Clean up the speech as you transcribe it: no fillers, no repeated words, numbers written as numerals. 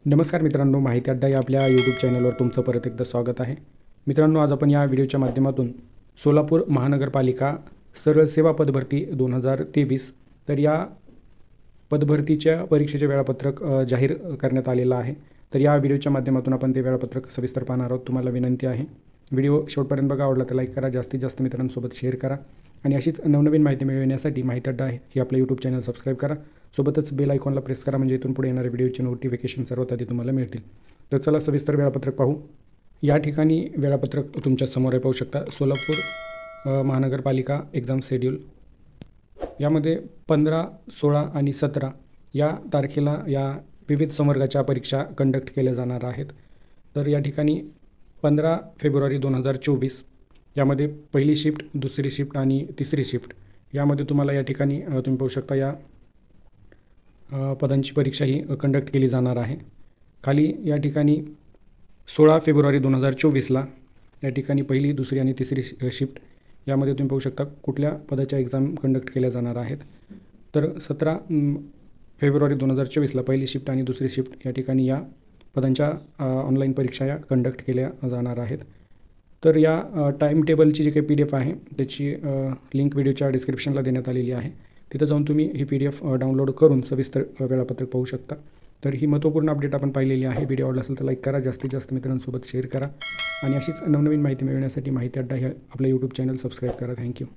नमस्कार मित्रांनो, माहिती अड्डा या आपल्या यूट्यूब चॅनलवर तुमचं परत एकदा स्वागत आहे. मित्रांनो, आज आपण या व्हिडिओच्या माध्यमातून सोलापूर महानगरपालिका सरळ सेवा पदभरती 2023 तर या पदभरतीच्या परीक्षेचे वेळापत्रक जाहीर करण्यात आलेलं आहे. तर या व्हिडिओच्या माध्यमातून आपण ते वेळापत्रक सविस्तर पाहणार आहोत. तुम्हाला विनंती आहे, व्हिडिओ शेवटपर्यंत बघा. आवडला तर लाईक करा, जास्तीत जास्त मित्रांसोबत शेअर करा आणि अशीच नवनवीन माहिती मिळविण्यासाठी माहिती अड्डा आहे ही आपलं यूट्यूब चॅनल सबस्क्राईब करा. सोबतच बेल आयकॉनला प्रेस करा, म्हणजे इथून पुढे येणारे व्हिडिओचे नोटिफिकेशन सर्वात आधी तुम्हाला मिळतील. तर चला सविस्तर वेळापत्रक पाहू. या ठिकाणी वेळापत्रक तुमच्या समोर आहे, पाहू शकता. सोलापूर महानगरपालिका एक्झाम शेड्यूल यामध्ये 15, 16 आणि 17 या तारखेला या विविध संवर्गाच्या परीक्षा कंडक्ट केल्या जाणार आहेत. तर या ठिकाणी 15 फेब्रुवारी 2024 यामध्ये पहिली शिफ्ट, दुसरी शिफ्ट आणि तिसरी शिफ्ट यामध्ये तुम्हाला या ठिकाणी तुम्ही पाहू शकता या पदांची परीक्षा ही कंडक्ट केली जाणार आहे. खाली या ठिकाणी 16 फेब्रुवारी 2024ला या ठिकाणी पहिली, दुसरी आणि तिसरी शिफ्ट यामध्ये तुम्ही पाहू शकता कुठल्या पदाच्या एक्झाम कंडक्ट केल्या जाणार आहेत. तर 17 फेब्रुवारी 2024ला पहिली शिफ्ट आणि दुसरी शिफ्ट या ठिकाणी या पदांच्या ऑनलाईन परीक्षा या कंडक्ट केल्या जाणार आहेत. तर या टाईम टेबलची जी काही PDF आहे त्याची लिंक व्हिडिओच्या डिस्क्रिप्शनला देण्यात आलेली आहे. तिथं जाऊन तुम्ही ही PDF डाउनलोड करून सविस्तर वेळापत्रक पाहू शकता. तर ही महत्त्वपूर्ण अपडेट आपण पाहिलेली आहे. व्हिडिओ आवडला असेल तर लाईक करा, जास्तीत जास्त मित्रांसोबत शेअर करा आणि अशीच नवनवीन माहिती मिळवण्यासाठी माहिती अड्डा हे आपलं यूट्यूब चॅनल सबस्क्राईब करा. थँक्यू.